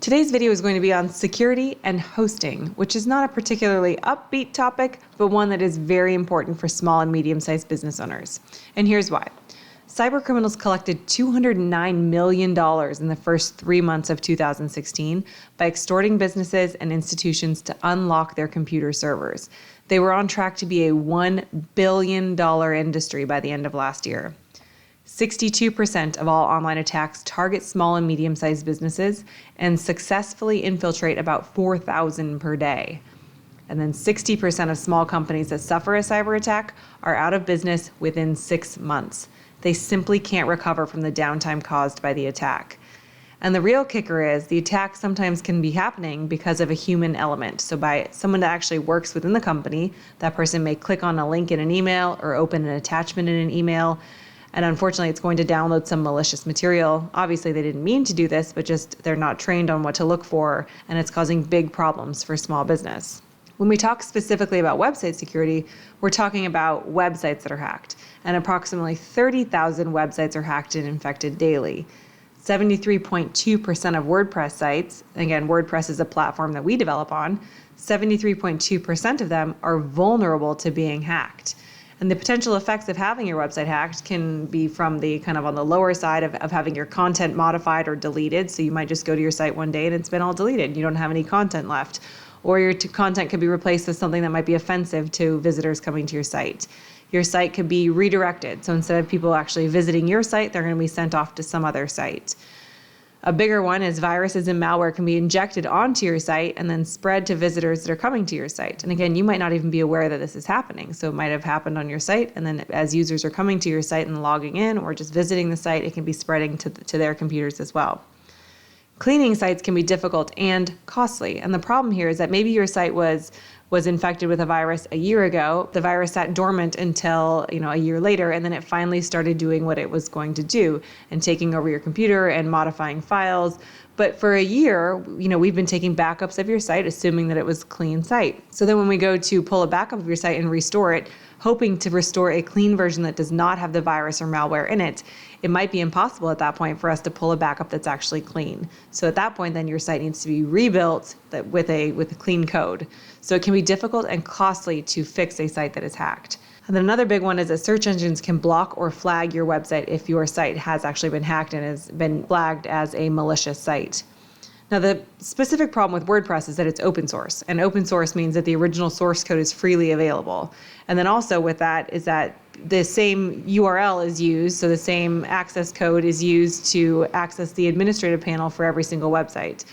Today's video is going to be on security and hosting, which is not a particularly upbeat topic, but one that is very important for small and medium-sized business owners. And here's why. Cybercriminals collected $209 million in the first 3 months of 2016 by extorting businesses and institutions to unlock their computer servers. They were on track to be a $1 billion industry by the end of last year. 62% of all online attacks target small and medium-sized businesses and successfully infiltrate about 4,000 per day. And then 60% of small companies that suffer a cyber attack are out of business within 6 months. They simply can't recover from the downtime caused by the attack. And the real kicker is the attack sometimes can be happening because of a human element. So by someone that actually works within the company, that person may click on a link in an email or open an attachment in an email. And unfortunately, it's going to download some malicious material. Obviously, they didn't mean to do this, but just they're not trained on what to look for, and it's causing big problems for small business. When we talk specifically about website security, we're talking about websites that are hacked. And approximately 30,000 websites are hacked and infected daily. 73.2% of WordPress sites, again, WordPress is a platform that we develop on, 73.2% of them are vulnerable to being hacked. And the potential effects of having your website hacked can be from the kind of on the lower side of having your content modified or deleted. So you might just go to your site one day and it's been all deleted. You don't have any content left. Or your content could be replaced with something that might be offensive to visitors coming to your site. Your site could be redirected. So instead of people actually visiting your site, they're going to be sent off to some other site. A bigger one is viruses and malware can be injected onto your site and then spread to visitors that are coming to your site. And again, you might not even be aware that this is happening. So it might have happened on your site, and then as users are coming to your site and logging in or just visiting the site, it can be spreading to their computers as well. Cleaning sites can be difficult and costly. And the problem here is that maybe your site was infected with a virus a year ago. The virus sat dormant until a year later, and then it finally started doing what it was going to do and taking over your computer and modifying files. But for a year, we've been taking backups of your site, assuming that it was a clean site. So then when we go to pull a backup of your site and restore it, hoping to restore a clean version that does not have the virus or malware in it, it might be impossible at that point for us to pull a backup that's actually clean. So at that point, then your site needs to be rebuilt with a clean code. So it can be difficult and costly to fix a site that is hacked. And then another big one is that search engines can block or flag your website if your site has actually been hacked and has been flagged as a malicious site. Now, the specific problem with WordPress is that it's open source, and open source means that the original source code is freely available. And then also with that is that the same URL is used, so the same access code is used to access the administrative panel for every single website.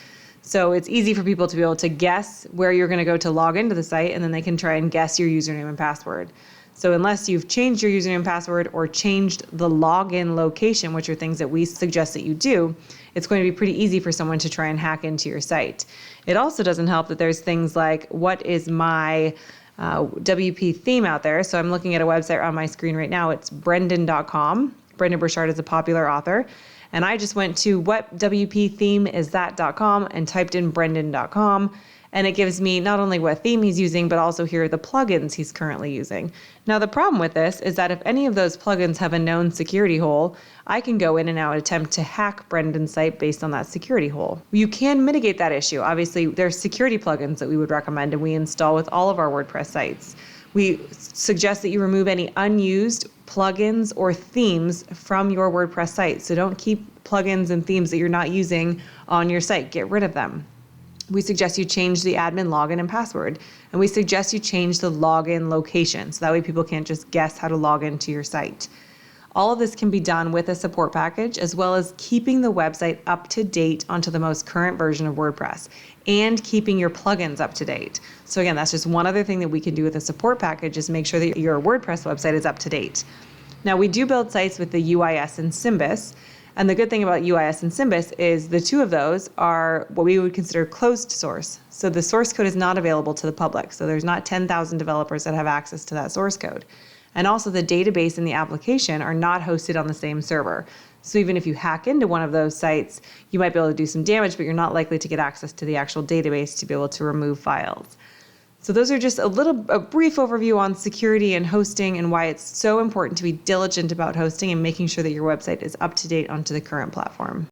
So it's easy for people to be able to guess where you're going to go to log into the site, and then they can try and guess your username and password. So unless you've changed your username and password or changed the login location, which are things that we suggest that you do, it's going to be pretty easy for someone to try and hack into your site. It also doesn't help that there's things like, what is my WP theme out there? So I'm looking at a website on my screen right now. It's Brendan.com. Brendan Burchard is a popular author. And I just went to whatwpthemeisthat.com and typed in Brendan.com. And it gives me not only what theme he's using, but also here are the plugins he's currently using. Now, the problem with this is that if any of those plugins have a known security hole, I can go in and now attempt to hack Brendan's site based on that security hole. You can mitigate that issue. Obviously, there's security plugins that we would recommend and we install with all of our WordPress sites. We suggest that you remove any unused plugins or themes from your WordPress site. So don't keep plugins and themes that you're not using on your site. Get rid of them. We suggest you change the admin login and password, and we suggest you change the login location, so that way people can't just guess how to log into your site. All of this can be done with a support package, as well as keeping the website up to date onto the most current version of WordPress, and keeping your plugins up to date. So again, that's just one other thing that we can do with a support package, is make sure that your WordPress website is up to date. Now, we do build sites with the UIS and Symbis. And the good thing about UIS and Symbis is the two of those are what we would consider closed source. So the source code is not available to the public. So there's not 10,000 developers that have access to that source code. And also the database and the application are not hosted on the same server. So even if you hack into one of those sites, you might be able to do some damage, but you're not likely to get access to the actual database to be able to remove files. So those are just a brief overview on security and hosting and why it's so important to be diligent about hosting and making sure that your website is up to date onto the current platform.